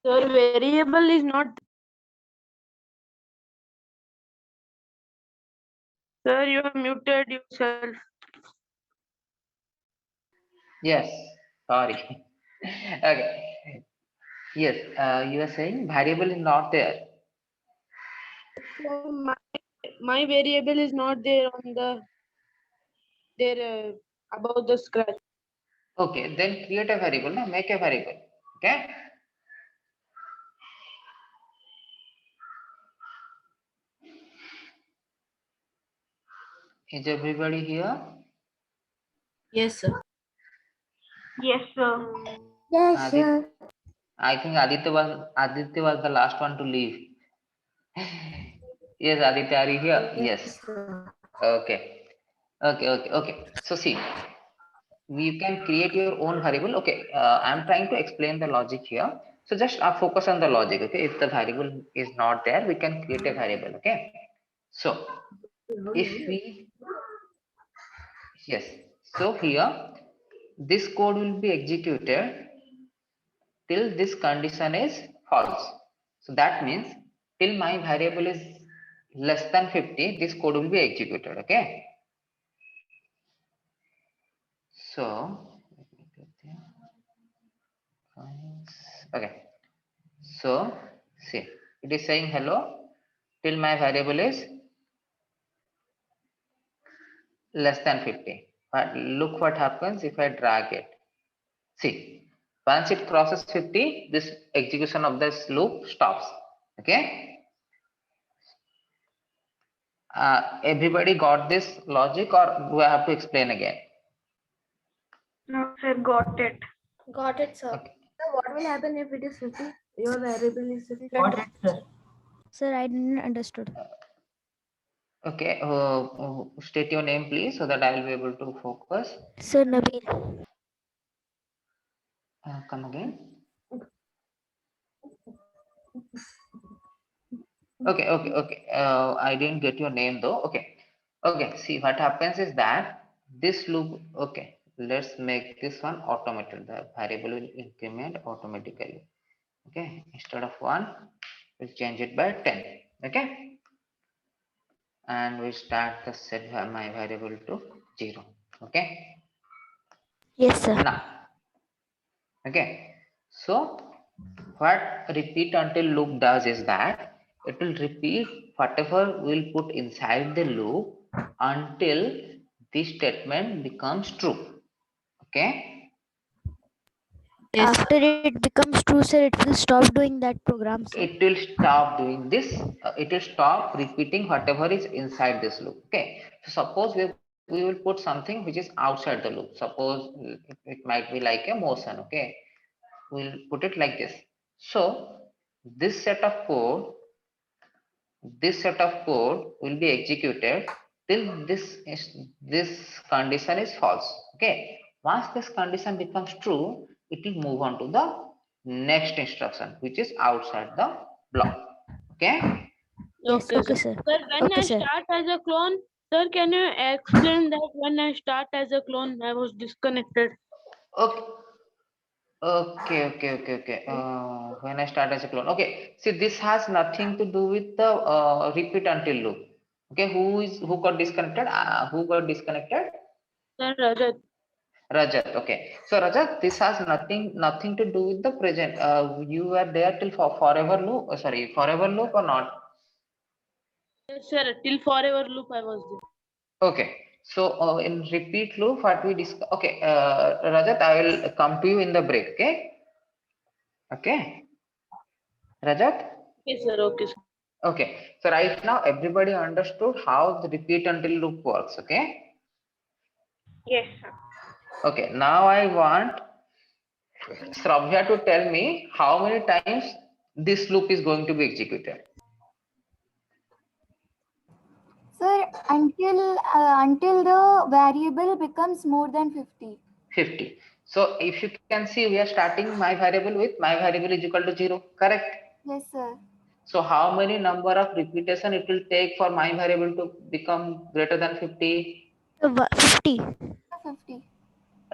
Sir, variable is not. Sir, you have muted yourself. Yes, sorry. Okay. Yes, you are saying variable is not there. So my variable is not there on there above the scratch. Okay, then create a variable, no? Make a variable. Okay. Is everybody here? Yes, sir. Yes, sir. Yes, Adit, sir. I think Aditya was the last one to leave. Yes, Aditya, are you here? Yes. Sir. Okay. Okay. So see, you can create your own variable. Okay, I'm trying to explain the logic here. So just focus on the logic. Okay, if the variable is not there, we can create a variable. Okay. So if we, yes. So here, this code will be executed till this condition is false. So that means till my variable is less than 50, this code will be executed. Okay. So let me get there. Okay. So see, it is saying hello till my variable is less than 50. But look what happens if I drag it. See, once it crosses 50, this execution of this loop stops. Okay. Everybody got this logic, or do I have to explain again? No, sir, got it. Got it, sir. Okay. So what will happen if it is 50? Your variable is 50. Got it, sir. Sir, I didn't understood. Okay. State your name, please, so that I will be able to focus. Sir, Nabil. Come again. Okay. I didn't get your name though. Okay. See, what happens is that this loop. Okay. Let's make this one automated. The variable will increment automatically. Okay. Instead of 1, we'll change it by 10. Okay. And we start the set my variable to 0. Okay. Yes, sir. Now. Okay. So what repeat until loop does is that it will repeat whatever we'll put inside the loop until this statement becomes true. Okay. Yes, After it becomes true, sir, it will stop doing that program, sir. It will stop doing this. It will stop repeating whatever is inside this loop. Okay. So suppose we will put something which is outside the loop. Suppose it might be like a motion. Okay. We'll put it like this. So this set of code will be executed till this condition is false. Okay. Once this condition becomes true, it will move on to the next instruction, which is outside the block. Okay. Yes, Okay, okay, sir. sir. Sir, when Okay, I sir. start as a clone, sir, can you explain that when I start as a clone, I was disconnected? Okay. Okay. When I start as a clone. Okay. See, this has nothing to do with the repeat until loop. Okay. Who got disconnected? Who got disconnected? Sir, Rajat. Rajat. Okay. So Rajat, this has nothing to do with the present. You were there till for forever loop. Sorry, forever loop or not? Yes, sir. Till forever loop I was there. Okay. So in repeat loop, what we discuss. Okay. Rajat, I will come to you in the break. Okay. Okay. Rajat. Okay, sir. Okay, sir. Okay. So right now everybody understood how the repeat until loop works. Okay. Yes, sir. Okay. Now I want Shravya to tell me how many times this loop is going to be executed. Sir, until the variable becomes more than 50. 50. So if you can see, we are starting my variable with my variable is equal to 0. Correct. Yes, sir. So how many number of repetition it will take for my variable to become greater than 50? 50. 50.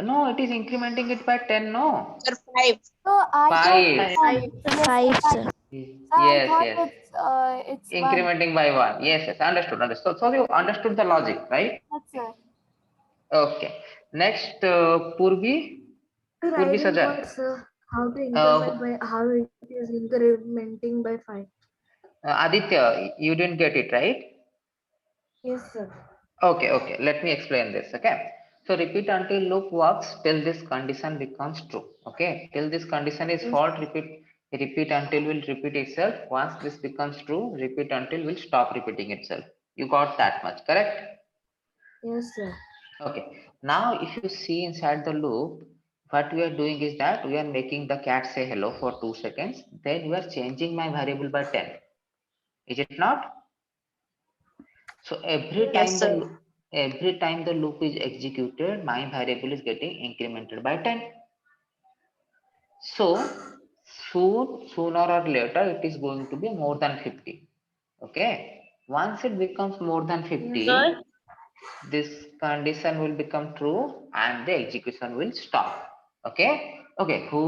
No, it is incrementing it by 10, no? Sir, 5. So I Five. thought, Five, yes, sir. I Yes, thought yes. it's one. Incrementing by 1. Yes, yes, understood, understood. So you understood the logic, right? That's it. Okay. Next, Purvi. Sir, I Purvi didn't Sajal. got sir how to Uh, increment by how it is incrementing by 5. Aditya, you didn't get it, right? Yes, sir. Okay, okay. Let me explain this. Okay. So repeat until loop works till this condition becomes true. Okay. Till this condition is Yes. false, repeat until will repeat itself. Once this becomes true, repeat until will stop repeating itself. You got that much, correct? Yes, sir. Okay. Now, if you see inside the loop, what we are doing is that we are making the cat say hello for 2 seconds. Then we are changing my variable by 10. Is it not? So Yes, sir. every time the loop is executed, my variable is getting incremented by 10. So sooner or later, it is going to be more than 50. Okay. Once it becomes more than 50, Sir, this condition will become true and the execution will stop. Okay. Okay. Who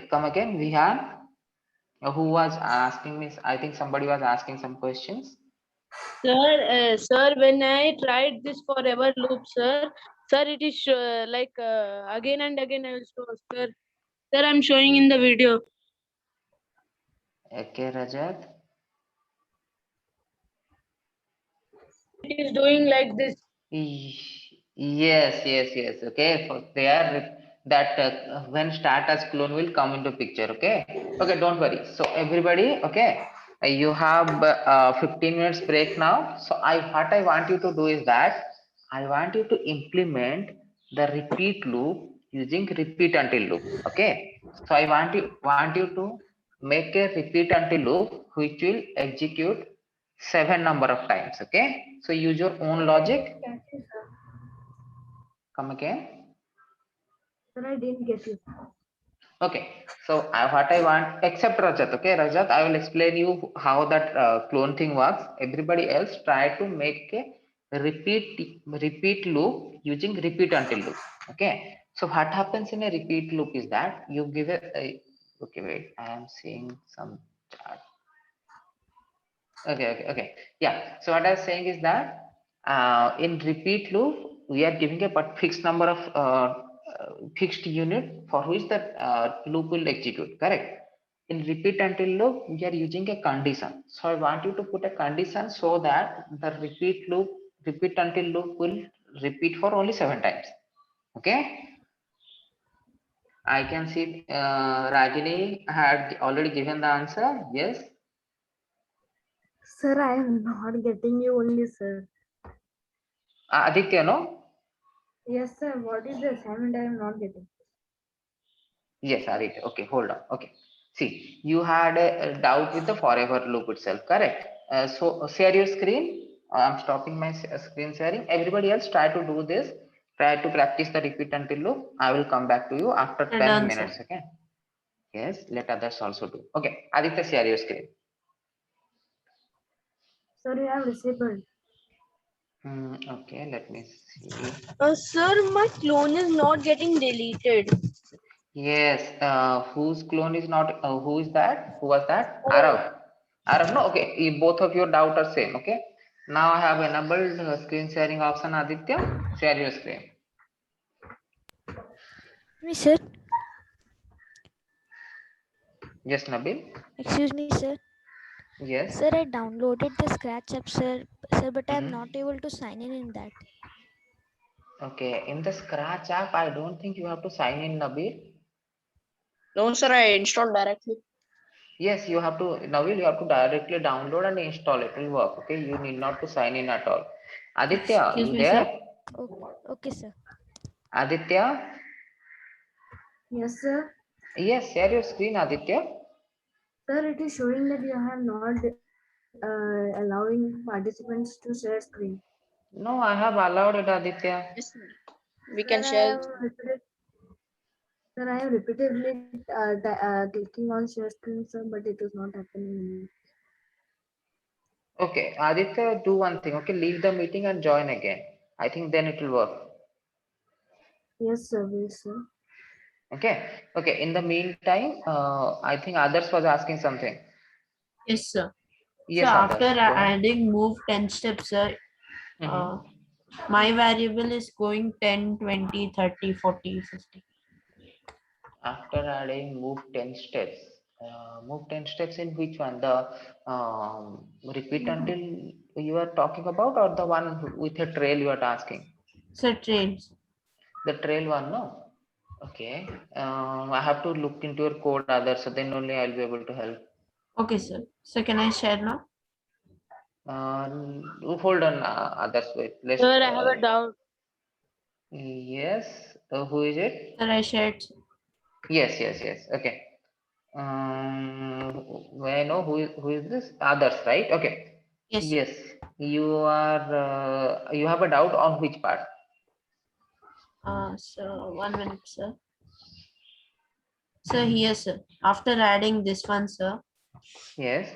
come again? Vihan, who was asking me? I think somebody was asking some questions. sir, when I tried this forever loop, sir, it is like again and again I will show, sir. Sir, I'm showing in the video. Okay, Rajat. It is doing like this. Yes, yes, yes. Okay, for there that when start as clone will come into picture. Okay, okay, don't worry. So everybody, okay, you have 15 minutes break now. So what I want you to do is that I want you to implement the repeat loop using repeat until loop. Okay, so I want you to make a repeat until loop which will execute 7 number of times. Okay, so use your own logic. Come again. Sir, I didn't get you. Okay, so what I want, except Rajat. Okay, Rajat, I will explain you how that clone thing works. Everybody else try to make a repeat loop using repeat until loop. Okay, so what happens in a repeat loop is that you give okay, wait, I am seeing some chart. Okay. Yeah. So what I was saying is that in repeat loop, we are giving a fixed number of fixed unit for which that loop will execute. Correct. In repeat until loop, we are using a condition. So I want you to put a condition so that the repeat until loop will repeat for only 7 times. Okay. I can see Ragini had already given the answer. Yes. Sir, I am not getting you only, sir. Aditya, no? Yes, sir. What is the assignment I am not getting? Yes, Aditya. Okay, hold on. Okay. See, you had a doubt with the forever loop itself, correct? So share your screen. I'm stopping my screen sharing. Everybody else try to do this. Try to practice the repeat until loop. I will come back to you after 10 Done, sir. minutes. Okay. Yes, let others also do. Okay, Aditya, share your screen. Sir, you have disabled. Okay, let me see. Sir, my clone is not getting deleted. Yes, whose clone is not, who is that? Who was that? Arav. Arav, no, okay, both of your doubt are same, okay? Now I have enabled screen sharing option, Aditya. Share your screen. Me, sir. Yes, Nabil. Excuse me, sir. Yes. Sir, I downloaded the Scratch app, sir, but I'm Mhm. not able to sign in that. Okay, in the Scratch app, I don't think you have to sign in, Nabil. No, sir, I installed directly. Yes, you have to, Nabil, you have to directly download and install it. It will work, okay? You need not to sign in at all. Aditya, Excuse you me, sir. there? Okay, sir. Aditya? Yes, sir. Yes, share your screen, Aditya. Sir, it is showing that you have not allowing participants to share screen. No, I have allowed it, Aditya. Yes, sir. We Sir, can share. I have repeatedly clicking on share screen, sir, but it is not happening. Okay, Aditya, do one thing. Okay, leave the meeting and join again. I think then it will work. Yes, sir. Yes, sir. Okay. Okay. In the meantime, I think others was asking something. Yes, sir. So Yes, after others. Go ahead. adding move 10 steps, sir, Mhm. my variable is going 10, 20, 30, 40, 50. After adding move 10 steps, move 10 steps in which one? The repeat until you are talking about, or the one with a trail you are asking? So trains. The trail one, no? Okay. I have to look into your code others, so then only I'll be able to help. Okay, sir. So can I share now? Hold on, others. Wait. Let's. Sir, I have a doubt. Yes. Who is it? Sir, I shared. Yes. Yes. Yes. Okay. May I know who is this? Others, right? Okay. Yes. Yes. You are. You have a doubt on which part? So 1 minute, sir. So here, sir. After adding this one, sir. Yes.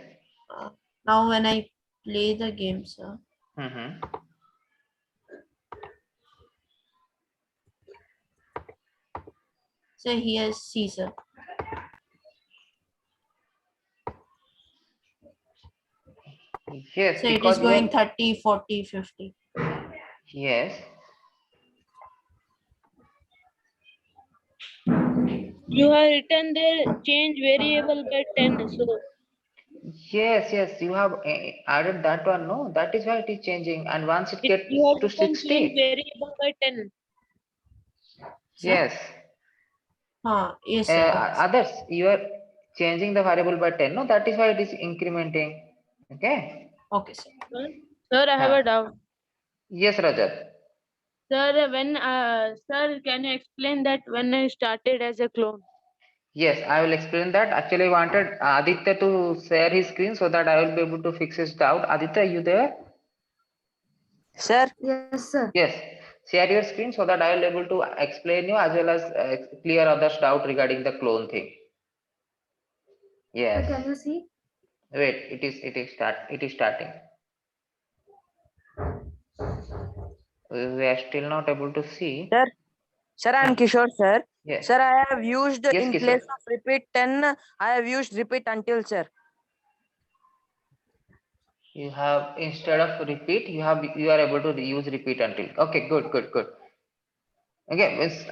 Now when I play the game, sir. Mm-hmm. So here, see, sir. Yes. So it Because is you going are. 30, 40, 50. Yes. You have written there change variable by 10. So Yes. Yes. You have added that one. No, that is why it is changing. And once it gets you have to written change 60. variable by 10. Sir? Yes. Yes, sir. Okay, sir. Others, you are changing the variable by 10. No, that is why it is incrementing. Okay. Okay, sir. Sir, I have Huh. a doubt. Yes, Rajat. Sir, sir, can you explain that when I started as a clone? Yes, I will explain that. Actually, I wanted Aditya to share his screen so that I will be able to fix his doubt. Aditya, you there? Sir, Yes, sir. Yes. Share your screen so that I will be able to explain you as well as clear others' doubt regarding the clone thing. Sir, Yes. can you see? Wait, it is starting. We are still not able to see. sir, I'm Kishore, sir. Yes. Sir, I have used Yes, in Kishore. place of repeat 10, I have used repeat until, sir. You have, instead of repeat, you are able to use repeat until. Okay, good. Okay, miss,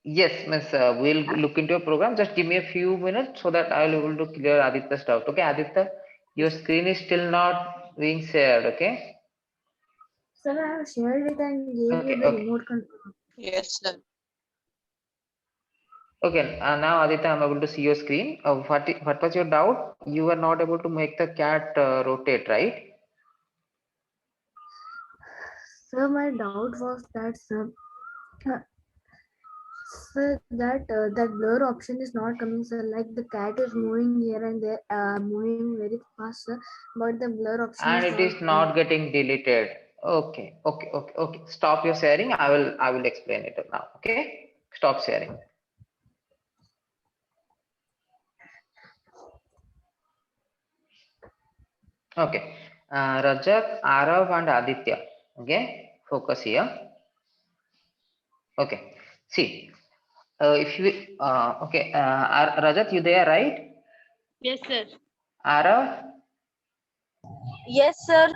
yes, miss, we'll look into your program. Just give me a few minutes so that I will be able to clear Aditya's doubt. Okay, Aditya, your screen is still not being shared. Okay. Sir, I have shared it and gave you the Okay. remote control. Yes, sir. Okay. Now Aditya, I'm able to see your screen. What was your doubt? You were not able to make the cat rotate, right? Sir, my doubt was that, uh, sir, that blur option is not coming, sir. Like the cat is moving here and there, moving very fast, sir. But the blur option And is it not is coming. not getting deleted. Okay. Stop your sharing. I will explain it now. Okay. Stop sharing. Okay. Rajat, Arav, and Aditya. Okay. Focus here. Okay. See, if you okay, Rajat, you there, right? Yes, sir. Arav. Yes, sir.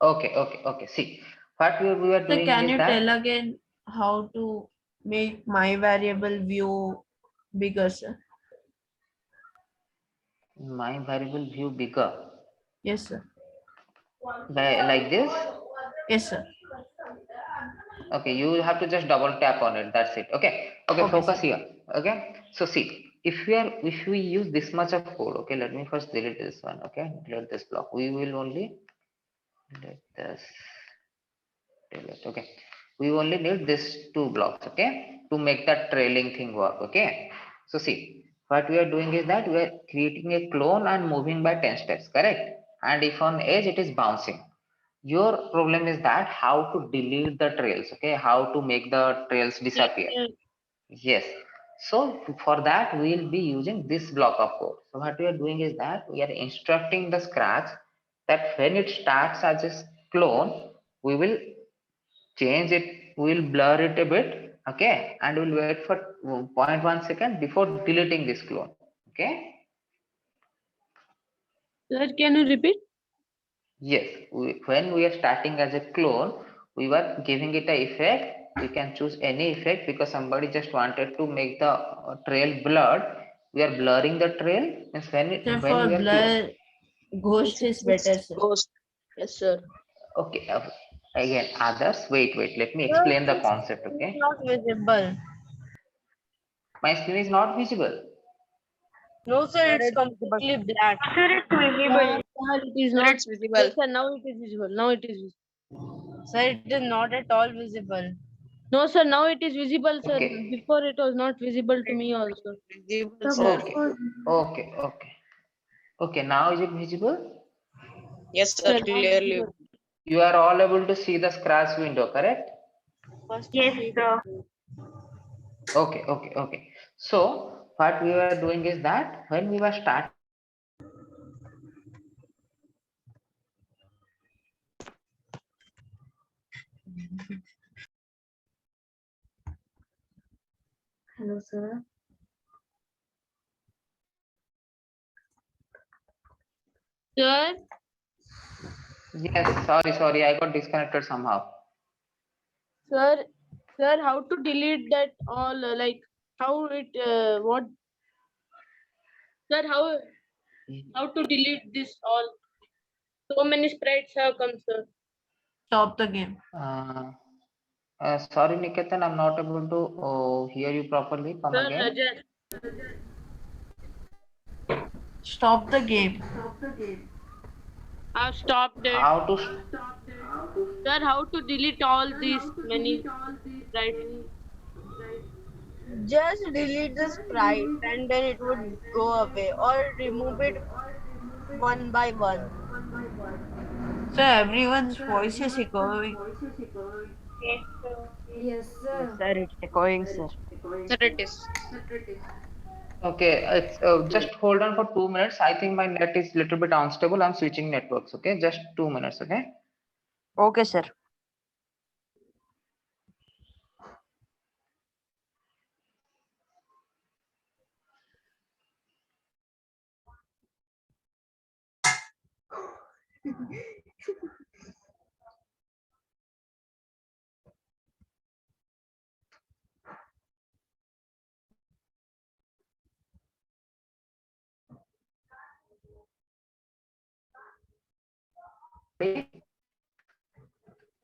Okay. See, what we are So doing can is you that tell again how to make my variable view bigger, sir? my variable view bigger Yes, sir. by like this. Yes, sir. Okay, you have to just double tap on it. That's it. Okay. Okay, Focus sir. here. Okay. So see, if we use this much of code, okay, let me first delete this one. Okay, delete this block. We will only delete this. Delete. Okay. We only need this two blocks. Okay, to make that trailing thing work. Okay. So see, what we are doing is that we are creating a clone and moving by 10 steps. Correct. And if on edge it is bouncing. Your problem is that how to delete the trails, okay, how to make the trails Yes, disappear. sir. Yes, so for that we will be using this block of code. So what we are doing is that we are instructing the Scratch that when it starts as a clone, we will change it, we will blur it a bit, Okay, and we'll wait for 0.1 second before deleting this clone. Okay. Sir, can you repeat? Yes, when we are starting as a clone, we were giving it a effect. We can choose any effect because somebody just wanted to make the trail blurred. We are blurring the trail. Means Sir, when for we are blur, ghost is better, sir. Ghost. Yes, sir. okay. Again, others. Wait. Let me explain the concept. It's Okay, not visible. my screen is not visible. No, sir, it's completely black. Sir, it's visible. Sir, it is not. It's visible. Yes, sir. Now it is visible. Now it is visible. Sir, it is not at all visible. No, sir. Now it is visible, sir. Okay. Before it was not visible to me also. Visible, Sir, sir. Okay. Okay. Now is it visible? Yes, sir, clearly. You are all able to see the scratch window, correct? Yes, sir. Okay. So what we were doing is that when we were starting. hello, sir. Sir, Yes, sorry, I got disconnected somehow. sir, how to delete that all? Like how it? What? Sir, how to delete this all? So many sprites have come, sir. Stop the game. Sorry, Niketan, I'm not able to hear you properly. Come Sir, again. Stop the game. I've stopped it. How to? Sir, how to delete all these many sprites? Just delete the sprite and then it would go away, or remove it one by one. So everyone's voice is echoing. Yes, sir. Sir, it's echoing, sir. Sir, it is. Okay, it's just hold on for 2 minutes. I think my net is little bit unstable. I'm switching networks. Okay, just 2 minutes. Okay. Okay, sir.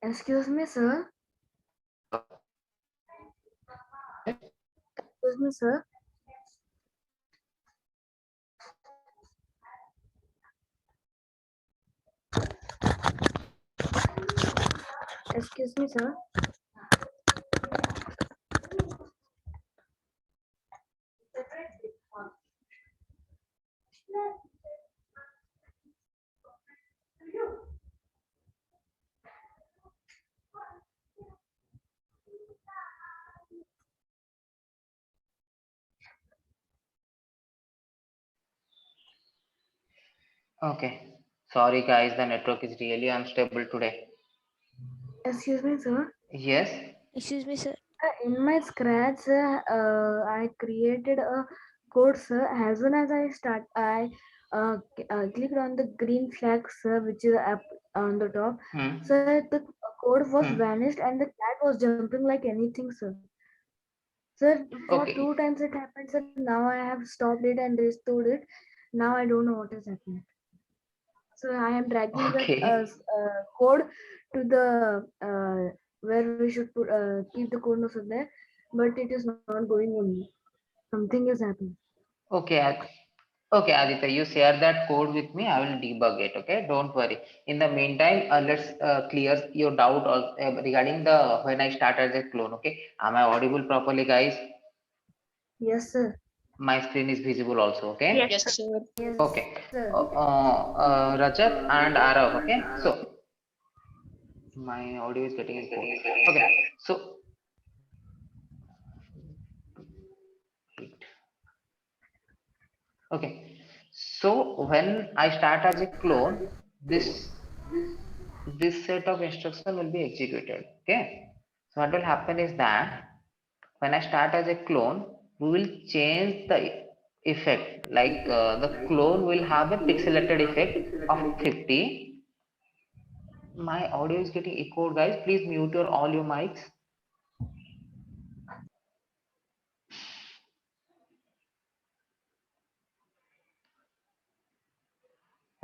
Excuse me, sir. Excuse me, sir. Excuse me, sir. Okay. Sorry, guys. The network is really unstable today. Excuse me, sir. Yes. Excuse me, sir. In my scratch, I created a code, sir. As soon as I clicked on the green flag, sir, which is up on the top. Hmm. Sir, the code was Hmm. vanished and the cat was jumping like anything, sir. Sir, for Okay. 2 times it happened, sir. Now I have stopped it and restored it. Now I don't know what is happening. So I am dragging the Okay. code to the where we should keep the code notes there, but it is not going only. Something is happening. Okay. Okay, Aditya, you share that code with me. I will debug it. Okay, don't worry. In the meantime, let's clear your doubt regarding the when I started the clone. Okay, am I audible properly, guys? Yes, sir. My screen is visible also. Okay. Yes, sir. Yes, Okay. sir. Rajat and Arav. Okay. So my audio is getting echoed. Okay. So okay. So when I start as a clone, this set of instruction will be executed. Okay. So what will happen is that when I start as a clone, we will change the effect. Like the clone will have a pixelated effect of 50. My audio is getting echoed, guys. Please mute all your mics.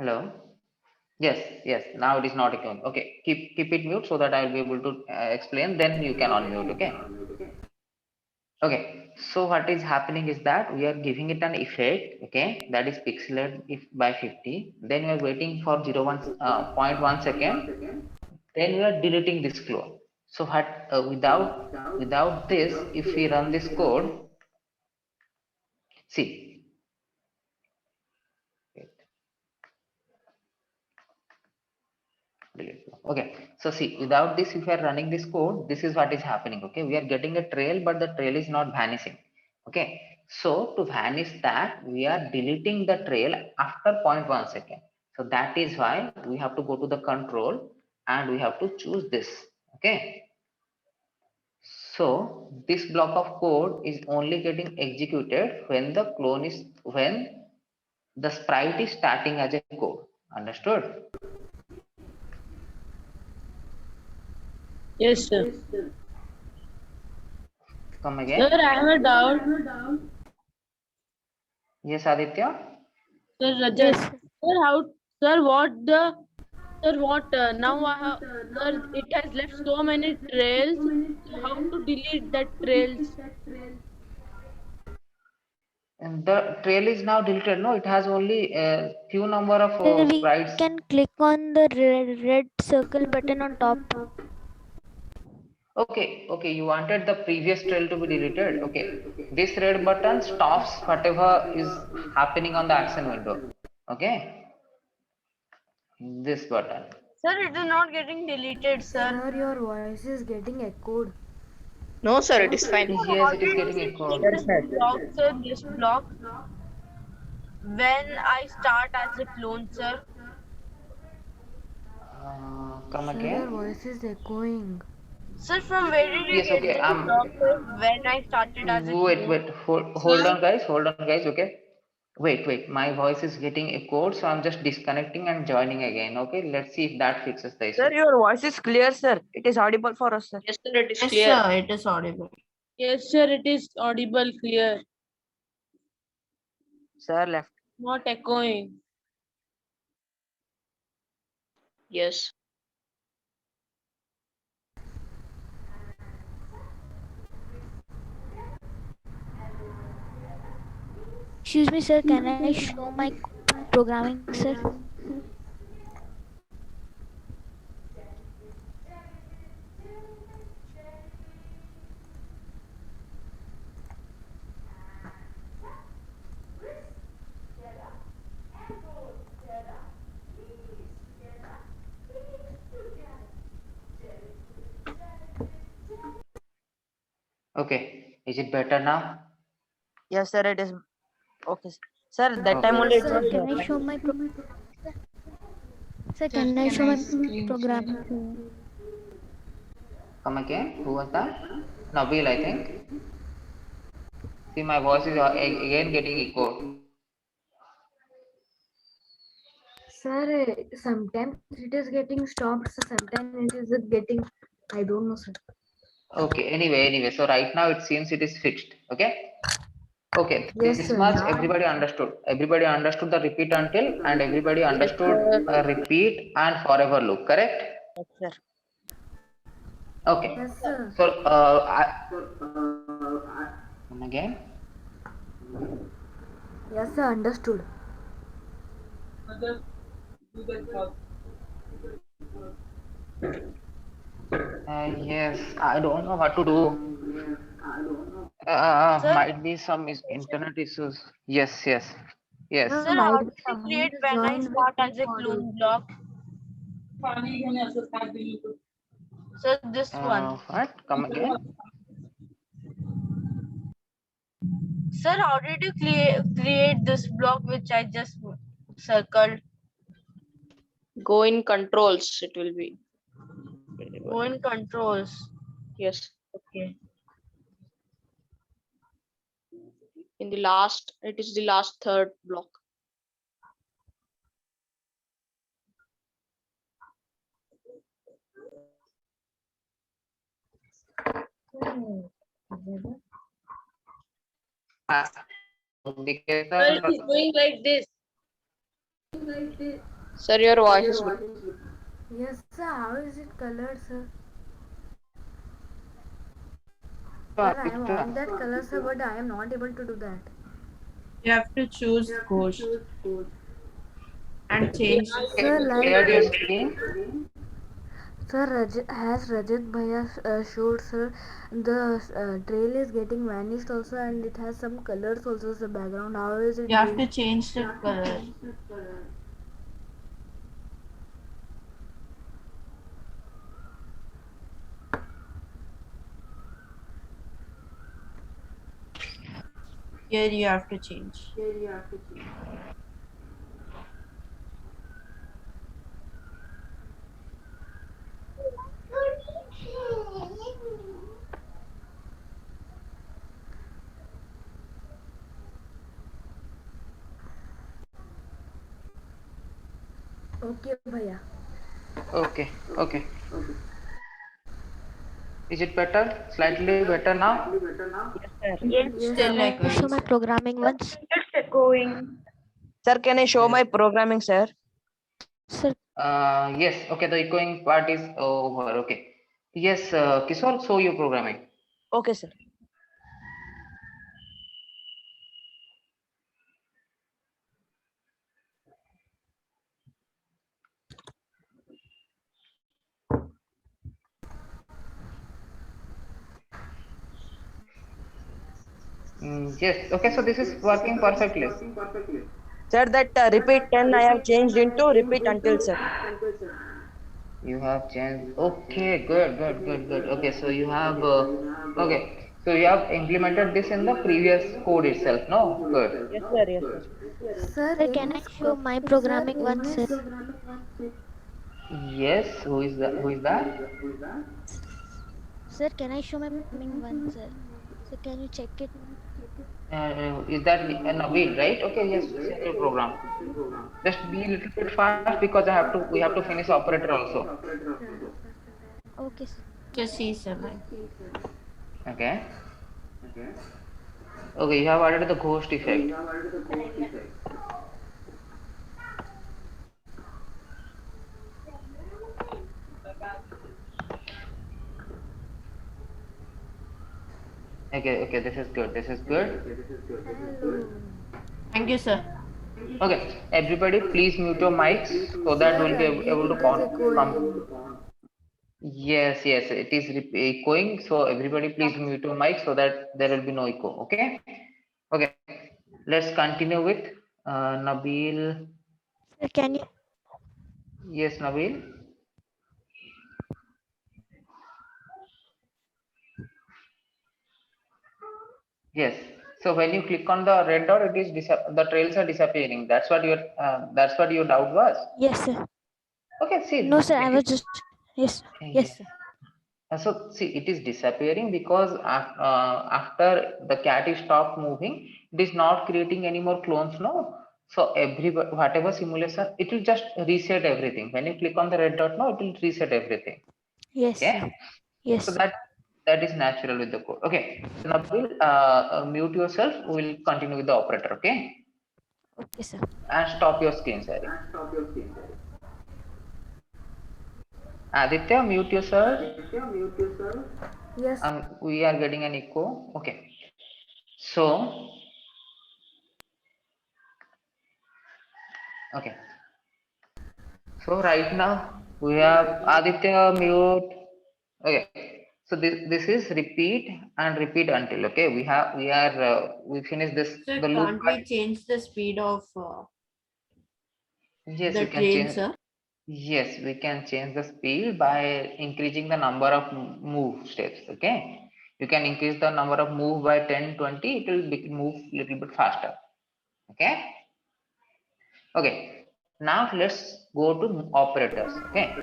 Hello. Yes. Now it is not echoing. Okay, keep it mute so that I will be able to explain. Then you can unmute. Okay. So what is happening is that we are giving it an effect. Okay, that is pixelated if by 50. Then we are waiting for 0.1 second. Then we are deleting this clone. So what without this, if we run this code, see. Okay, so see, without this, if we are running this code, this is what is happening. Okay, we are getting a trail, but the trail is not vanishing. Okay, so to vanish that, we are deleting the trail after 0.1 second. So that is why we have to go to the control and we have to choose this. Okay, so this block of code is only getting executed when the clone is when the sprite is starting as a code. Understood? Yes, sir. Come again. Sir, I have a doubt. Yes, Aditya. Sir, Rajat. Yes. Sir, what now I have, sir, it has left so many trails. So how to delete that trails? And the trail is now deleted. No, it has only a few number of Sir, we sprites. can click on the red circle button on top. Okay. You wanted the previous trail to be deleted. Okay. This red button stops whatever is happening on the action window. Okay. This button. Sir, it is not getting deleted, sir. Sir, your voice is getting echoed. No, sir, it is fine. Yes, it is getting See echoed. this block, sir, this block. When I start as a clone, sir. Come Sir, your again. voice is echoing. Sir, from where did you Yes, get okay. this block, sir? When I started as a clone. Wait. Hold on, guys. Okay. Wait. My voice is getting echoed, so I'm just disconnecting and joining again. Okay. Let's see if that fixes the issue. Sir, your voice is clear, sir. It is audible for us, sir. Yes, sir, it is clear. Sir, it is audible. Yes, sir, it is audible, clear, Sir left. not echoing. Yes. Excuse me, sir. Can I show my programming, sir? Okay. Is it better now? Yes, sir, it is okay. Sir, that time Okay. only it Sir, was Can I show my Sir, can I show my program? Come again. Who was that? Nabil, I think. See, my voice is again getting echoed. Sir, sometimes it is getting stopped, so sometimes it is getting, I don't know, sir. Okay. Anyway. So right now it seems it is fixed. Okay. Okay. Yes, This sir. much Now, everybody understood. Everybody understood the repeat until, and everybody understood repeat and forever loop. Correct? yes, sir. Okay. yes, sir. So come again. Yes, sir, understood. Yes, I don't know what to do. Sir? Might be some internet issues. Yes. Sir, Sir, might how be do you someone create is when I joined start with as a model. clone block? Sir, this one. What? Come again? Sir, how did you create this block which I just circled? Go in controls, it will be. Go in controls. Yes. Okay. In the last, it is the last third block. Sir, it is going like this. Sir, your voice is good. Yes, sir. How is it colored, sir? Sure, Sir, I want that color, sir, but I am not able to do that. You have to choose ghost and change. Sir, shared your like, screen. sir, has Rajat Bhaiya showed, sir, the trail is getting vanished also, and it has some colors also, the background. How is it? You have to doing? change the color. Here you have to change. Okay, Bhaiya. Okay, okay. Is it better? Slightly better now? Yes, Still sir. like Show my programming once. It's echoing. Sir, can I show my programming, sir? Sir, Yes. Okay, the echoing part is over. Okay. Yes, Kishore, show your programming. Okay, sir. Yes. Okay, so this is working perfectly. Sir, that repeat 10 I have changed into repeat until, sir. You have changed. Okay, good, good, good, good. Okay, so you have okay, so you have implemented this in the previous code itself. No, good. Yes, sir. Yes, sir. Sir, sir, in can I his show my programming once, sir? Yes. Who is that? Who is that? Sir, can I show my programming once, sir? So can you check it? Is that Nabil, right? Okay, yes. Send your program. Just be a little bit fast because I have to. We have to finish operator also. Okay, sir. just C7. Okay. Okay, you have added the ghost effect. Okay, okay, this is good. This is good. Thank you, sir. Okay, everybody, please mute your mics so that we'll be Sir, again able to it is echoing. Yes, yes, it is echoing. So everybody, please mute your mic so that there will be no echo. Okay, okay. Let's continue with Nabil. Sir, can you? Yes, Nabil. Yes. So when you click on the red dot, it is the trails are disappearing. That's what your doubt was. Yes, sir. Okay, see, No, sir. I it was is. just. Yes, Yes. yes, sir. So see, it is disappearing because after the cat is stopped moving, it is not creating any more clones. No. So every whatever simulation, it will just reset everything. When you click on the red dot, no, it will reset everything. Yes, Okay. sir. Yes, So sir. that is natural with the code. Okay. So now we'll mute yourself. We will continue with the operator. Okay. Okay, sir. And stop your screen sharing. Aditya, mute yourself. Yes. We are getting an echo. Okay. So, okay. So right now we have Aditya mute. Okay. So this is repeat and repeat until. Okay. We finish this Sir, the loop. can't we change the speed of Yes, the you can train, change. sir? Yes, we can change the speed by increasing the number of move steps. Okay. You can increase the number of move by 10, 20. It will move little bit faster. Okay. Okay. Now let's go to operators. Okay.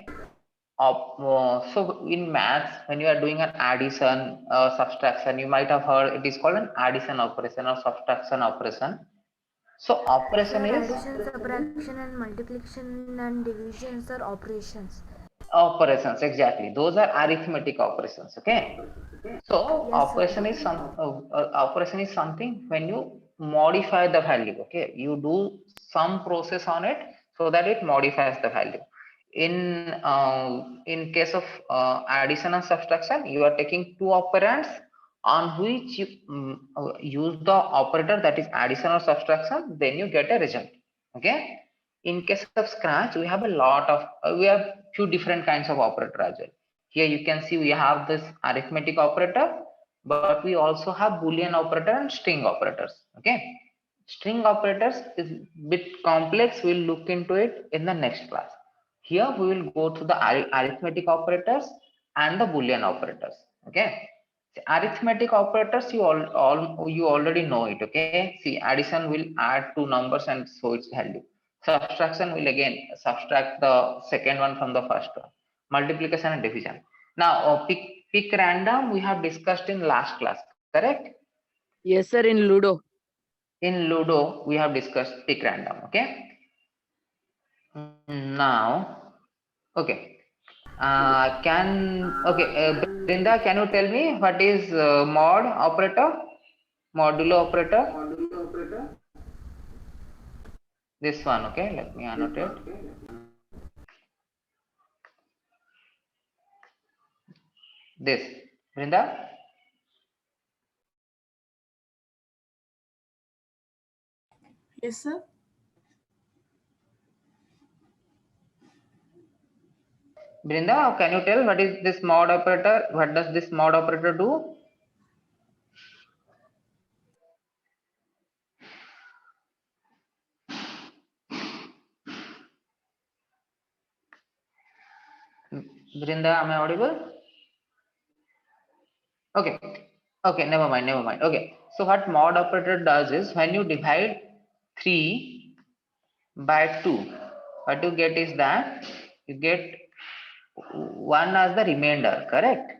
So in maths, when you are doing an addition, subtraction, you might have heard it is called an addition operation or subtraction operation. So operation Sir, is addition, subtraction, and multiplication and divisions are operations. operations, exactly. Those are arithmetic operations. Okay. So Yes, sir. operation is something when you modify the value. Okay, you do some process on it so that it modifies the value. In case of addition and subtraction, you are taking two operands on which you use the operator, that is addition or subtraction, then you get a result. Okay. In case of Scratch, we have a lot of we have few different kinds of operator as well. Here you can see we have this arithmetic operator, but we also have Boolean operator and string operators. Okay. String operators is bit complex. We'll look into it in the next class. Here we will go to the arithmetic operators and the Boolean operators. Okay. The arithmetic operators you already know it. Okay. See, addition will add two numbers and show its value. Subtraction will again subtract the second one from the first one. Multiplication and division. Now pick random we have discussed in last class, correct? Yes, sir. In Ludo. In Ludo we have discussed pick random. Okay. Now, okay. Brinda, can you tell me what is mod operator? Modulo operator? This one, okay. Let me annotate. This, Brinda. Yes, sir. Brinda, can you tell what is this mod operator? What does this mod operator do? Brinda, am I audible? Okay. Okay, never mind. Okay. So what mod operator does is when you divide 3 by 2, what you get is that you get 1 as the remainder, correct?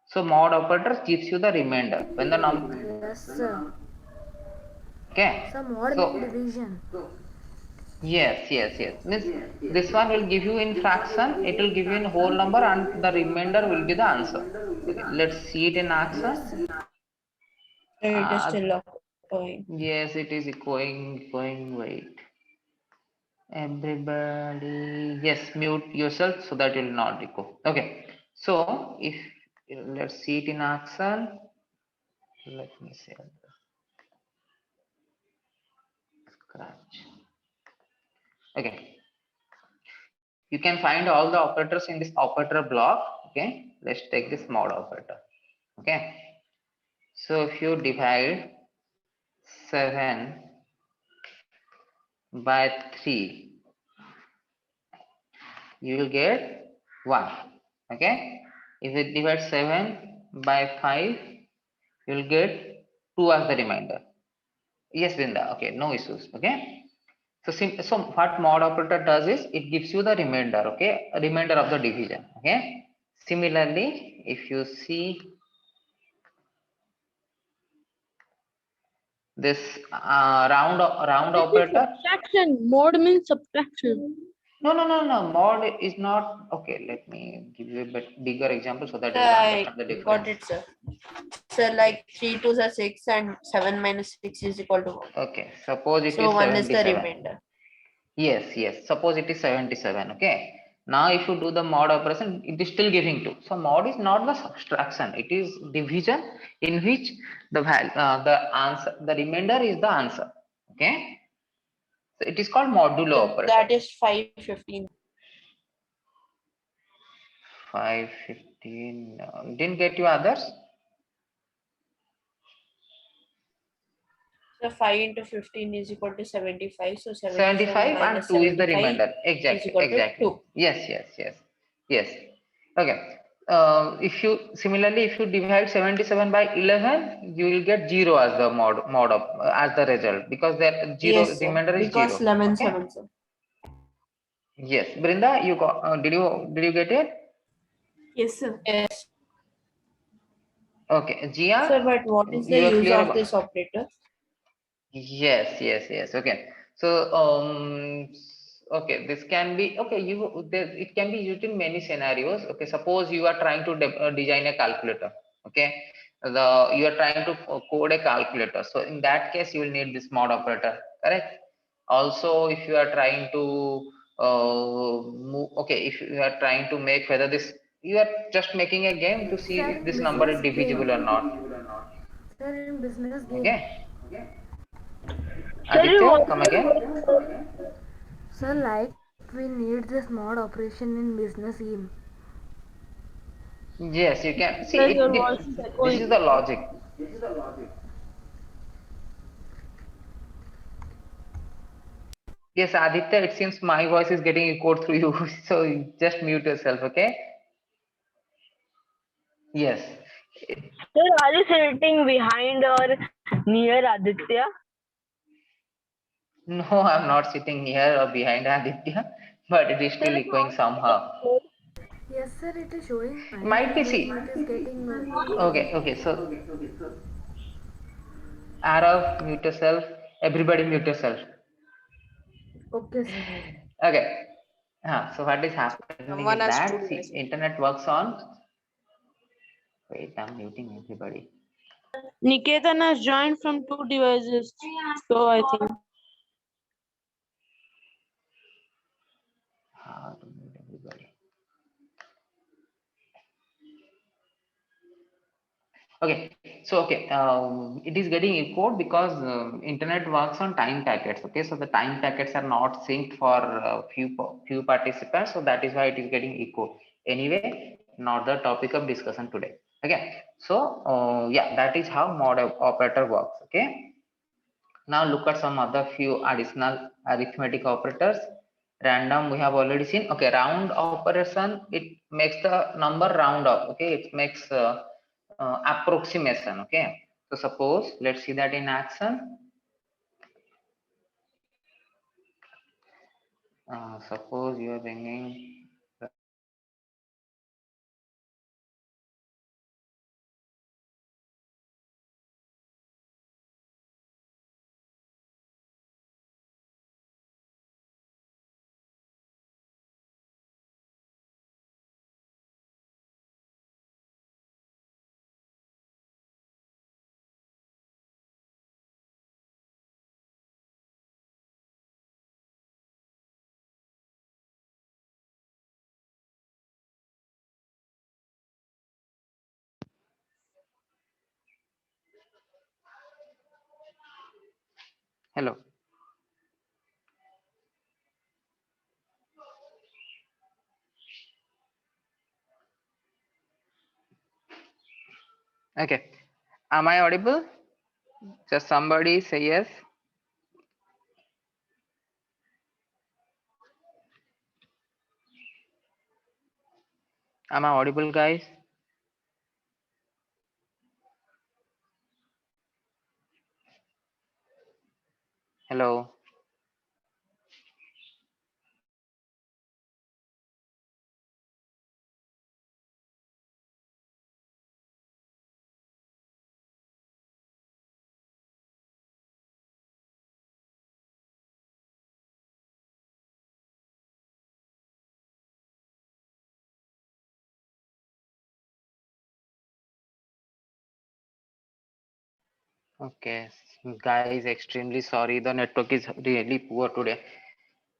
So mod operator gives you the remainder when the number. Yes, sir. Okay. So mod So division. yes. Means this one will give you in fraction, it will give you in whole number, and the remainder will be the answer. Okay, let's see it in action. It is still going. Yes, it is going. Wait. Everybody, yes, mute yourself so that you will not echo. Okay. So if let's see it in action. Let me say Scratch. Okay. You can find all the operators in this operator block. Okay. Let's take this mod operator. Okay. So if you divide 7 by 3, you will get 1. Okay. If you divide 7 by 5, you will get 2 as the remainder. Yes, Brinda. Okay, no issues. Okay. So what mod operator does is it gives you the remainder. Okay, a remainder of the division. Okay. Similarly, if you see this round operator. Subtraction. Mod means subtraction. No. Mod is not. Okay, let me give you a bit bigger example so that you will I understand the difference. got it, sir. Sir, like 3 2s are 6 and 7 minus 6 is equal to 1. Okay, suppose it So is 1 is the 77. remainder. Yes. Suppose it is 77. Okay. Now, if you do the mod operation, it is still giving 2. So mod is not the subtraction; it is division in which the value, the remainder is the answer. Okay. So it is called modulo So operator. that is 515. 515. Didn't get you others. So 5 into 15 is equal to 75. So 75 and minus 2 is the 75 remainder. is Exactly. equal to 2. Yes. Okay. If you similarly, if you divide 77 by 11, you will get 0 as the mod of as the result, because the 0 Yes, sir. remainder is Because 0. 11 Okay. 7, sir. Yes, Brinda, you got, did you get it? Yes, sir. Yes. Okay, Gia, Sir, but what is the you are use clear of about? this operator? Yes. Okay. So, okay, this can be, okay, it can be used in many scenarios. Okay, suppose you are trying to design a calculator. Okay, you are trying to code a calculator. So in that case, you will need this mod operator, correct? Also, if you are trying to move, okay, if you are trying to make whether this, you are just making a game to see Sir, if in this number is business divisible or game. not. Sir, in business game. Okay, Sir, you Aditya, come again. Sir, like we need this mod operation in business game. Yes, you can see sir, it. your voice is This echoing. is the logic. Yes, Aditya, it seems my voice is getting echoed through you. So you just mute yourself, okay? Yes. Sir, are you sitting behind or near Aditya? No, I'm not sitting near or behind Aditya, but it is Sir, still echoing somehow. Yes, sir, it is showing Might be, mine. see. It is getting Okay, so Arav, mute yourself. Everybody mute yourself. okay, sir. Okay. So what is happening is Someone has that, to see, listen. internet works on. Wait, I'm muting everybody. Niketan has joined from 2 devices. So I think. How to mute everybody? Okay, so okay, it is getting echoed because internet works on time packets. Okay, so the time packets are not synced for few participants, so that is why it is getting echoed. Anyway, not the topic of discussion today. Okay, so yeah, that is how mod operator works. Okay, now look at some other few additional arithmetic operators. Random we have already seen. Okay, round operation, it makes the number round up. Okay, it makes approximation. Okay, so suppose let's see that in action. Suppose you are bringing hello. Okay, am I audible? Just somebody say yes. Am I audible, guys? Hello. Okay, guys, extremely sorry. The network is really poor today.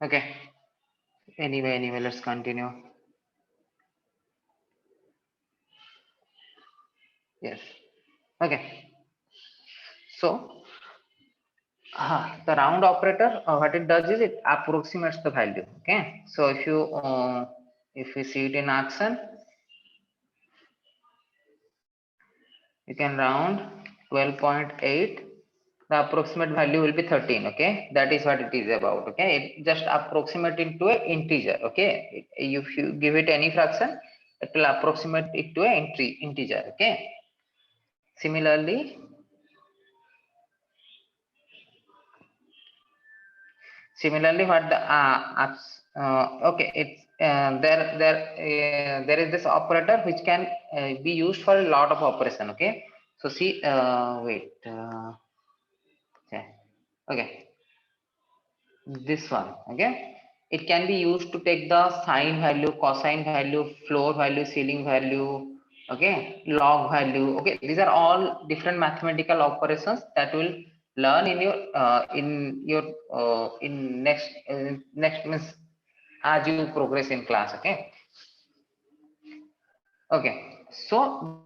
Okay. Anyway, let's continue. Yes. Okay. So, the round operator, what it does is it approximates the value. Okay. So if you see it in action, you can round 12.8. The approximate value will be 13. Okay, that is what it is about. Okay, it just approximate into a integer. Okay, if you give it any fraction, it will approximate it to a integer. Okay, similarly what the Okay, it's there is this operator which can be used for a lot of operation. Okay, so see, wait, okay, this one. Okay, it can be used to take the sine value, cosine value, floor value, ceiling value. Okay, log value. Okay, these are all different mathematical operations that will learn in next means as you progress in class. Okay. Okay, so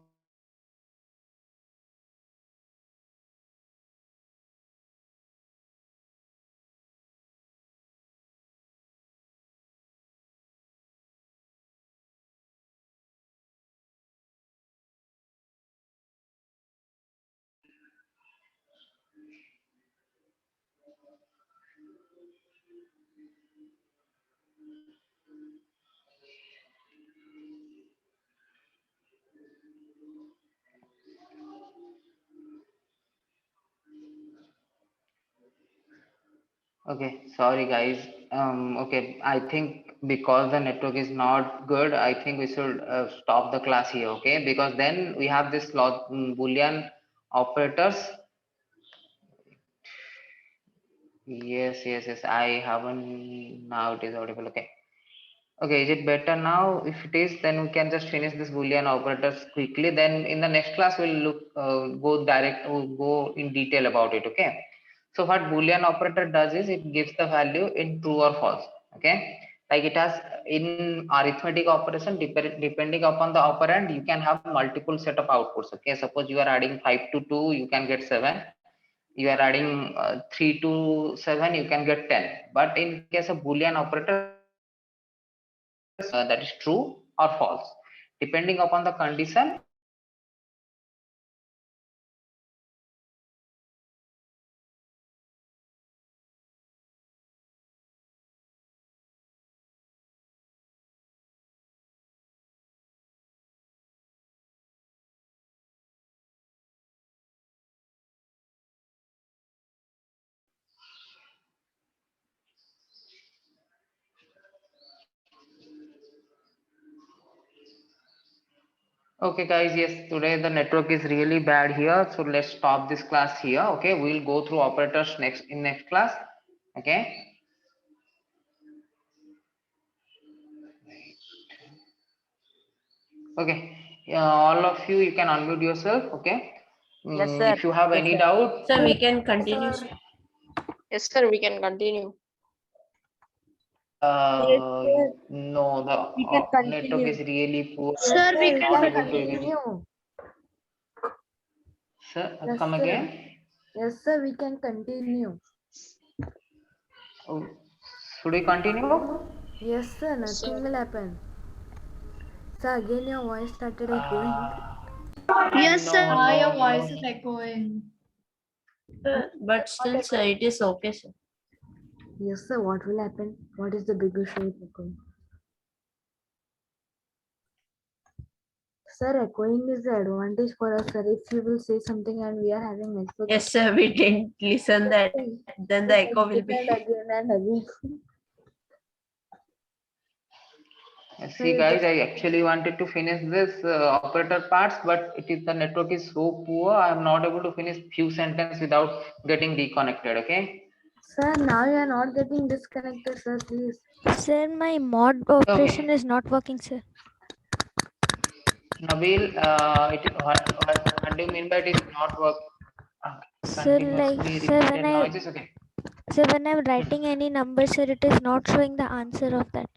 okay, sorry guys. Okay, I think because the network is not good, I think we should stop the class here. Okay, because then we have this Boolean operators. Yes. I haven't. Now it is audible. Okay. Okay, is it better now? If it is, then we can just finish this Boolean operators quickly. Then in the next class, we'll we'll go in detail about it. Okay. So what Boolean operator does is it gives the value in true or false. Okay. Like it has in arithmetic operation, depending upon the operand, you can have multiple set of outputs. Okay. Suppose you are adding 5 to 2, you can get 7. You are adding 3 to 7, you can get 10. But in case of Boolean operator, that is true or false depending upon the condition. Okay guys, yes, today the network is really bad here, so let's stop this class here. Okay, we'll go through operators next class. Okay, okay, all of you can unmute yourself. Okay. Yes, sir. If you have Yes, any sir. doubt, Sir, we can continue. Sir. Yes, sir, we can continue. Yes, sir. no, the We can network continue. is really poor. Yes, Sir, we sir, we can Not can able to even. continue. Sir, Yes, come sir. again. Yes, sir, we can continue. Oh, should we continue? Yes, sir, nothing will happen. Sir, again your voice started echoing. Yes, No, sir. Your no, voice no. is echoing. But still, sir, it is okay, sir. Yes, sir, what will happen? What is the big issue with echoing? Sir, echoing is the advantage for us, sir. If you will say something and we are having network. Yes, sir, we didn't listen that. Then the echo will be. Again and again. See guys, I actually wanted to finish this operator parts, but the network is so poor, I am not able to finish few sentences without getting reconnected. Okay. Sir, now you are not getting disconnected, sir, please. Sir, my mod operation is not working, sir. Nabil, what do you mean by it is not work? Sir, Continuously sir, repeated noises. Okay. sir, when I'm writing any number, sir, it is not showing the answer of that.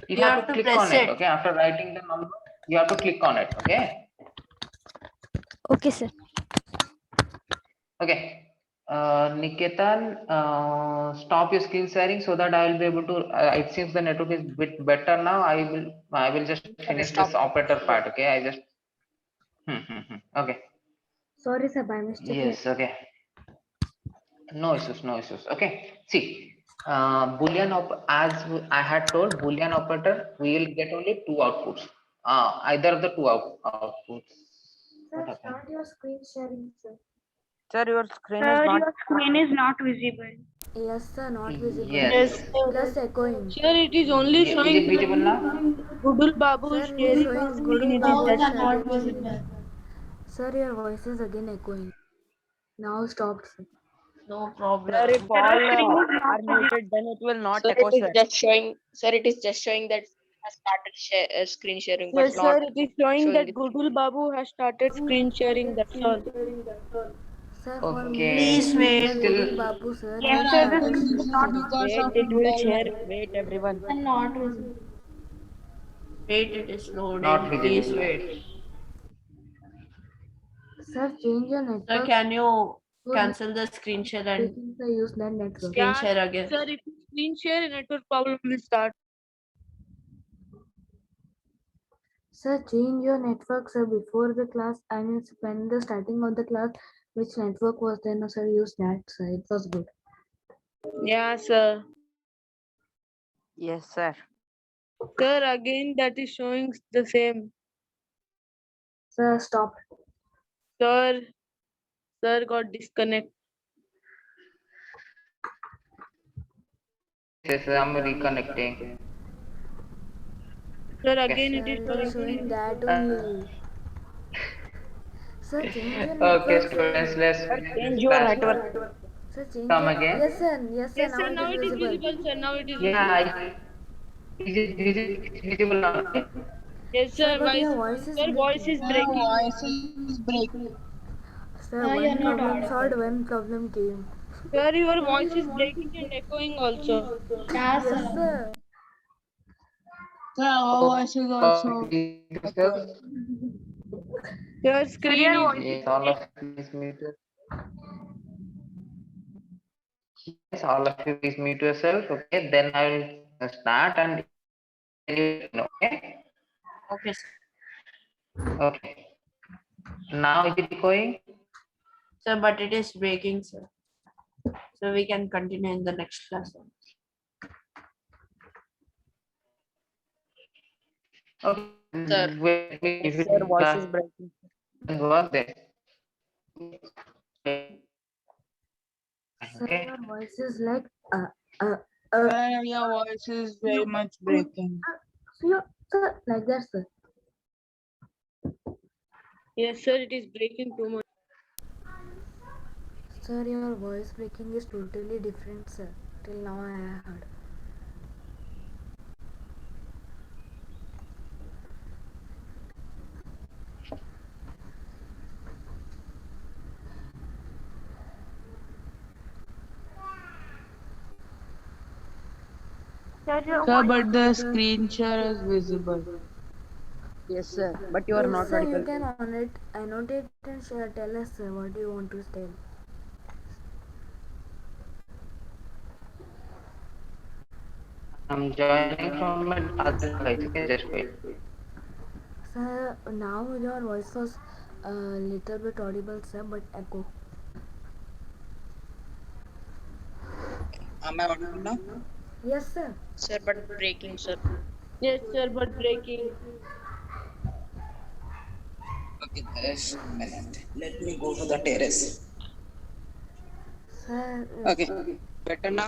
You have to click on it. Okay. After writing the number, you have to click on it. Okay. Okay, sir. Okay. Niketan, stop your screen sharing so that I will be able to. It seems the network is bit better now. I will just finish this operator part. Okay. I just. Okay. Sorry, sir, by mistake. Yes. Okay. No issues. No issues. Okay. See, Boolean as I had told, Boolean operator we will get only two outputs. Either of the two outputs. What Sir, happened? start your screen sharing, sir. Sir, your screen is Sir, not. your screen is not visible. Yes, sir, not visible. Yes. Plus echoing. Sir, it is only Is showing it visible now? Gudul Babu Sir, it is sharing showing screen Guru in Babu his started desktop. sharing. Sir, your voice is again echoing. Now stopped, sir. No Sir, problem. if all are muted, then it will not Sir, echo, it is sir. just showing. Sir, it is just showing that has started screen sharing, but Yes, sir, not it is showing showing that the. Gudul Babu has started screen sharing. That's all. Sir, for me, Please it is wait. the Still, Guru Babu, sir. Yes, Has sir, started this is screen not sharing. because Wait, of it will share. internet. Wait, everyone. And not visible. Wait, it is not loading. Please visible. wait. Sir, change your Sir, network. can you Would cancel the screen share and taking the use that network. screen Yeah, share again? sir, if you screen share, a network problem will start. Sir, change your network, sir, before the class. I mean, when the starting of the class, which network was there? No, sir, use that, sir. It was good. Yeah, sir. Yes, sir. Sir, again, that is showing the same. Sir, stop. Sir, sir got disconnect. Yes, I'm reconnecting. Sir, Okay. again, Sir, it is it is showing. showing that only. Sir, change your Okay, network, students, sir. let's Sir, finish change this your class. network. Sir, change Come your. again. Yes, sir. Yes, sir. Yes, Now sir, it now is it is visible. visible, sir. Now it is Yeah, visible. it's visible now. Right? Yes, Sir, sir. but Why, your voice is sir, voice breaking. is breaking. Sir, one problem solved, one problem came. Sir, your voice is breaking and echoing also. Yes, sir. Sir, our voice is also Yourself. your screen is. Yes, all of you please mute. Yes, all of you please mute yourself. Okay, then I will start and you know. Okay. Okay, sir. Okay. Now is it going? Sir, but it is breaking, sir. So we can continue in the next class. Okay. Sir, Wait, if Yes, you sir. Voice class is breaking. work then. Sir, Okay. your voice is like Your voice is very much breaking. so you, sir, like that, sir. Yes, sir, it is breaking too much. Sir, your voice breaking is totally different, sir. Till now I have heard. Sir, but the screen share is visible. Yes, sir. But you are Yes, not sir, you audible. can on it, annotate and share. Tell us, sir, what you want to tell. I'm joining from my other device. Okay, just wait. Sir, now your voice was a little bit audible, sir, but echo. Am I audible now? Yes, sir. sir, but breaking, sir. Yes, sir, but breaking. Okay, just a minute. Let me go to the terrace. Sir, Okay, better now?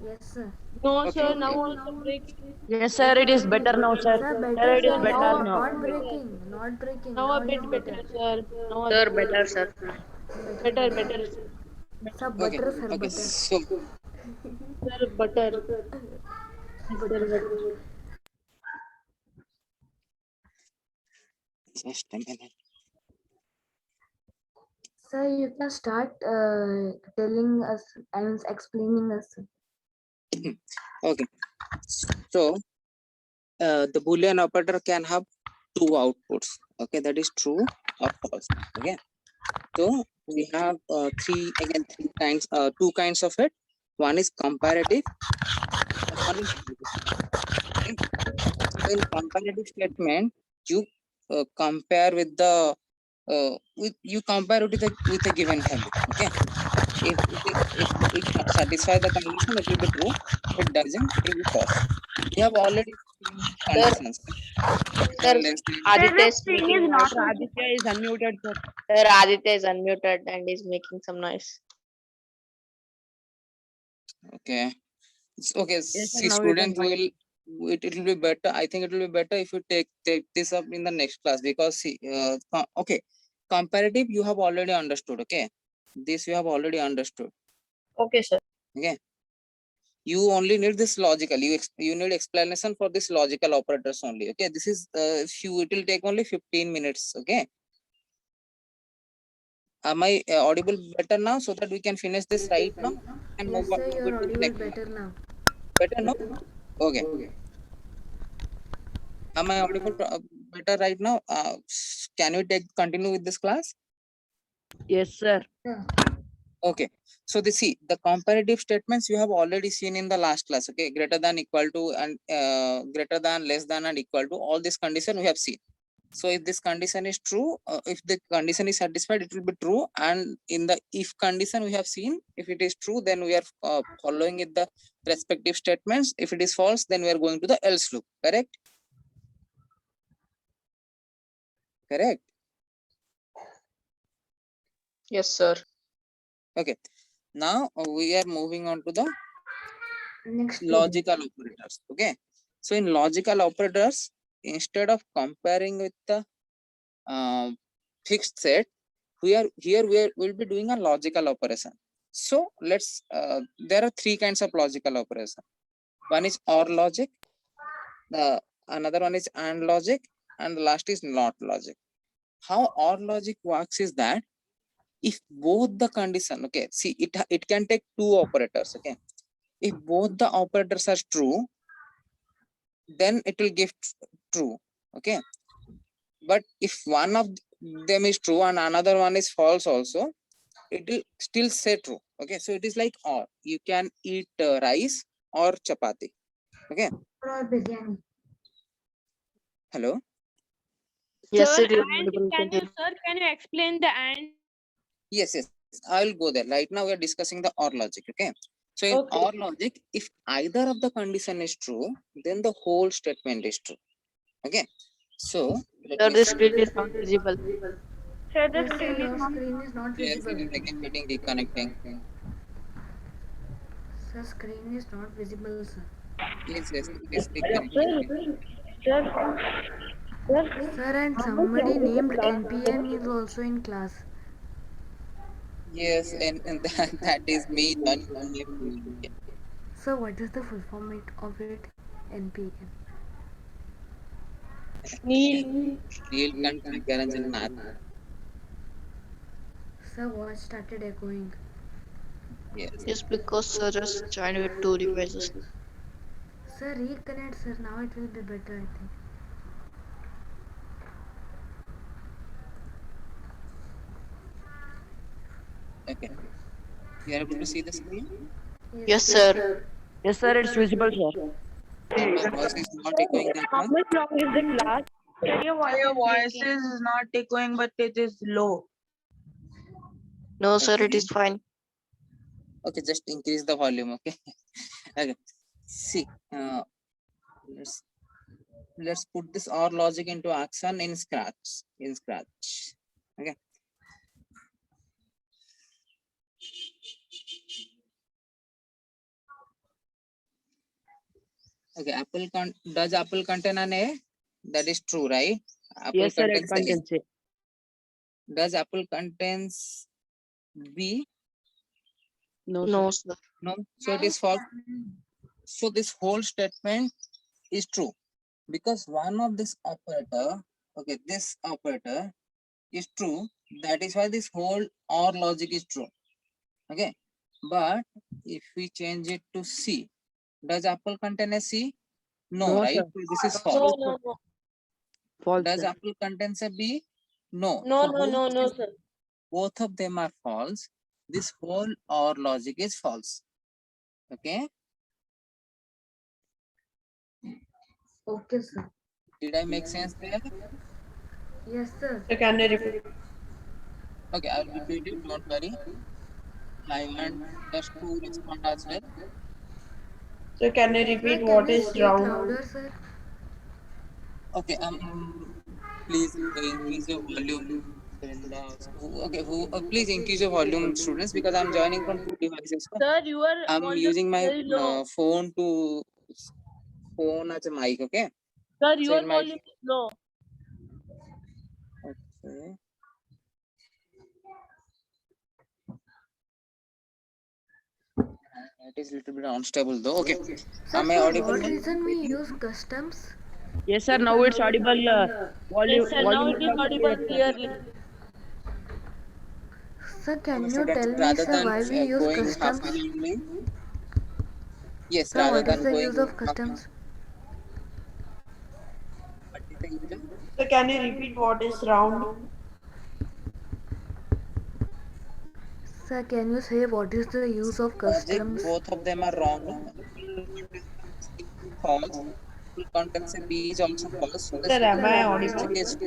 yes, sir. No, Okay, sir, now okay. also breaking. Yes, sir. It is better now, sir. Sir, Sir, better, it is sir. better Now, now. not breaking. Not breaking. Now Now a it is bit better. better, sir. Now a Sir, bit better, sir. better, better. Sir, Okay, butter, sir, okay. butter. So, Sir, butter. Yes, sir, butter. just a minute. Sir, you can start telling us and explaining us. Okay, so the Boolean operator can have two outputs. Okay, that is true or false. Okay, so we have three kinds, two kinds of it. One is comparative, and one is negative. Okay, so in comparative statement, you compare with the you compare it with a given value. Okay, if it satisfies the condition, it will be true. If it doesn't, it will be false. We have already seen these Sir, conditions. sir, Less than Aditya is making noise. Sir, Aditya is unmuted, sir. Sir, Aditya is unmuted and is making some noise. Okay. Okay. Yes, sir, See, now you can student will it will be better. I think it will be better if you take this up in the next class, because see, okay, comparative you have already understood. Okay, this you have already understood. Okay, sir. Okay, you only need this logical. You need explanation for this logical operators only. Okay, this is it will take only 15 minutes. Okay. Am I audible better now, so that we can finish this right now and Yes, move sir, it you're to the audible next class? better now. Better now? Okay. Am I audible better right now? Can we continue with this class? Yes, sir. Yeah. Okay. So the comparative statements you have already seen in the last class. Okay, greater than, equal to, and greater than, less than, and equal to. All this condition we have seen. So if this condition is true, if the condition is satisfied, it will be true. And in the if condition we have seen, if it is true, then we are following it the respective statements. If it is false, then we are going to the else loop. Correct? Correct. Yes, sir. Okay. Now we are moving on to the Next logical operators. Okay. So in logical operators, instead of comparing with the fixed set, we'll be doing a logical operation. So let's there are three kinds of logical operation. One is OR logic, the another one is AND logic, and the last is NOT logic. How OR logic works is that if both the condition, okay, see, it can take two operators. Okay, if both the operators are true, then it will give true. Okay, but if one of them is true and another one is false also, it will still say true. Okay, so it is like or. You can eat rice or chapati. Okay. or biryani. Hello. Yes, Sir, it is and audible. can you explain the and? Yes, I will go there. Right now we are discussing the OR logic. Okay. So in Okay. OR logic, if either of the condition is true, then the whole statement is true. Okay. So let Sir, me the see. screen is not visible. Sir, the Yes, sir, screen is your not. screen is not Yes, visible. it is again getting reconnecting. Sir, screen is not visible, sir. Yes, it is reconnecting. Sir, and somebody named NPN is also in class. Yes, and that is me. Sir, what is the full form of it? NPN. Neelkanth Niranjan Nath. Sir, what started echoing? Yes. Yes, because sir just joined with two devices. Sir, reconnect, sir. Now it will be better, I think. Okay. You are able to see the screen? Yes, sir. Yes, sir, it's visible, sir. My voice is not echoing that How much. much long is the class? Sir, your voice Your is voice breaking. is not echoing, but it is low. No, sir, it Okay. is fine. Okay, just increase the volume. Okay. Okay. See, let's put this OR logic into action in Scratch. Okay. Okay. Does apple contain an A? That is true, right? Apple Yes, sir, it contains A. contains it. Does apple contains B? No, sir. No, sir. No. So it is false. So this whole statement is true because one of this operator, okay, this operator is true. That is why this whole OR logic is true. Okay. But if we change it to C, does apple contain a C? No, No, right? sir. So this is No, false. no. False, Does sir. apple contains a B? No. No, So no, sir. both of them are false. This whole OR logic is false. Okay. Okay, sir. Did I make sense there? Yes, sir. So can I repeat? Okay, I'll repeat it. Don't worry. I want just to respond as well. So can I Sir, repeat can what you is speak wrong? louder, sir? Okay. Please increase your volume. Okay, please increase your volume, students, because I'm joining from two devices. So Sir, your I'm volume using my is very low. phone as a mic. Okay. Sir, So your it might. volume is low. Okay. It is little bit unstable though. Okay. Sir, Am I for audible what now? reason we use customs? Yes, sir. Now it's audible. Volume, Yes, sir. Now volume it is is also audible clear, sir. clearly. Sir, can you Students, tell me, rather sir, than why we use going half customs? only, yes, Sir, rather what is than the going use of half. customs? What is the user? So can you repeat what is round? Sir, can you say what is the use of Logic, customs? both of them are wrong. Full context is false. Full context say B is also false. So the Sir, am I logic audible? is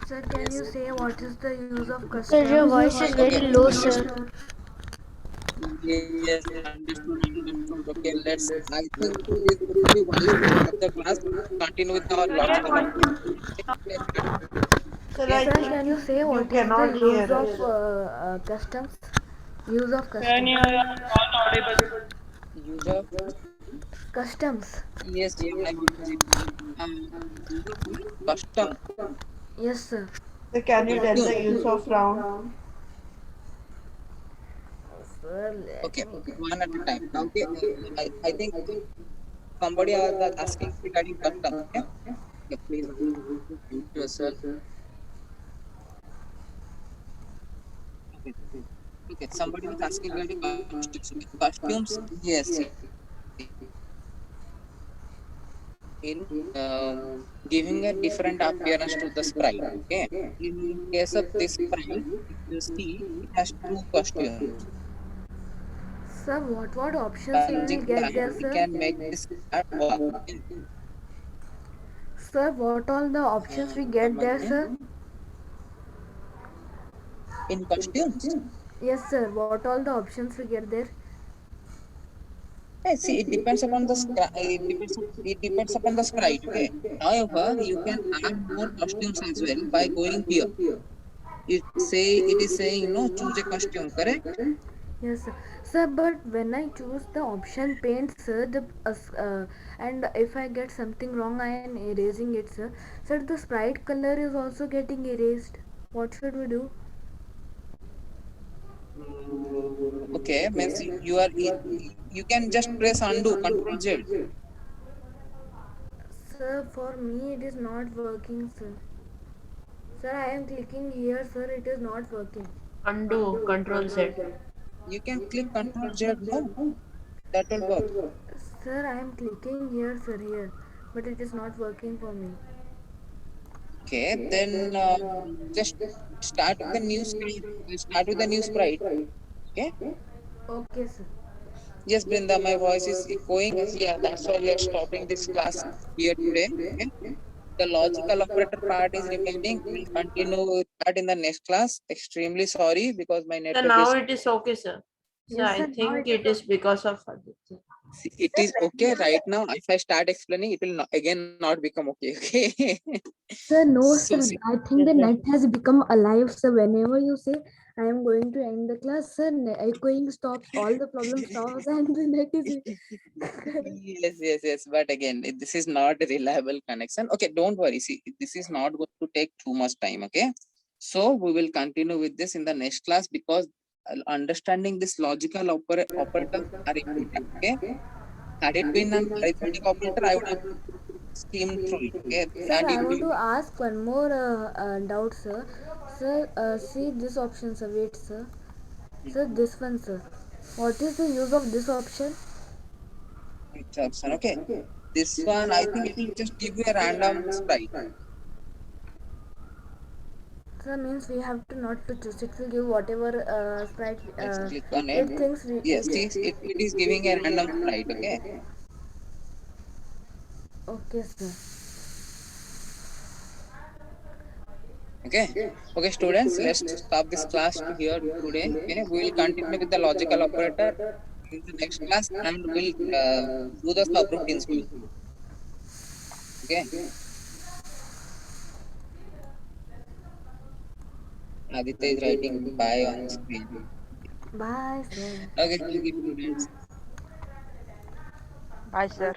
Sir, can you say what is the use of Sir, your customs? voice is okay. very low, sir. Yes, understood. Okay, let's. I think it is going to be wise to stop the class. Continue with our logical approach. Sir, Okay. I Sir, think can you say you what is the cannot hear use of us. customs? Use of Can customs. you are not audible? Use of Customs. yes, yeah, I will say. Use of custom Yes, sir. So can you tell the costume. use of round? Sir, let Okay, me. one at a time. Now, okay, I think somebody was asking regarding custom. Okay, okay, please mute yourself. Okay, okay. Somebody was asking regarding costumes. Okay, costumes. Yes, in giving a different appearance to the sprite. Okay, in case of this sprite, if you see, it has two costumes. Sir, what options By we will using get that, there, we sir? can make this at work. Okay? Sir, what all the options we get Come there, again. sir? In costumes. Yes, sir. What all the options we get there? See, it depends upon the it depends upon the sprite. Okay. However, you can add more costumes as well by going here. It is saying choose a costume. Correct. Yes, sir. Sir, but when I choose the option paint, sir, and if I get something wrong, I am erasing it, sir. Sir, the sprite color is also getting erased. What should we do? Okay. Means you can just press undo, Control Z. Sir, for me it is not working, sir. Sir, I am clicking here, sir. It is not working. Undo, control Z. You can click Control Z. No, that will work. Sir, I am clicking here, sir, here. But it is not working for me. Okay. Then just start with the new sprite. Start with the new sprite. Okay. Okay, sir. Yes, Brinda, my voice is echoing. Yeah, that's why we are stopping this class here today. Okay. The logical operator part is remaining. We'll continue with that in the next class. Extremely sorry because my So network now is. it is okay, sir. So Yes, I sir. Now think it is it is because of Aditya. See, it is okay right now. If I start explaining, it will not, again not become okay. Okay. Sir, no, So sir. see, I think the net has become alive. So whenever you say I am going to end the class, sir, echoing stops, all the problem stops, and the net is. yes. But again, this is not a reliable connection. Okay, don't worry. See, this is not going to take too much time. Okay. So we will continue with this in the next class because understanding this logical operator are important. Okay. Had it been an arithmetic operator, I would have skimmed through it. Okay. Sir, And I it want will to ask one more doubt, sir. Sir, see this option, sir. Wait, sir. Sir, this one, sir. What is the use of this option? which option. Okay. This one, I think it will just give you a random sprite. Sir, means we have to not to choose. It will give whatever sprite Let's click on it. it thinks we. Yes, Okay. it is giving a random sprite. Okay. Okay, sir. Okay, students, let's stop this class to here today. Okay, we will continue with the logical operator in the next class and we'll do the subroutines. Okay. Aditya is writing bye on screen. Bye, sir. Okay, thank you, students. Bye, sir.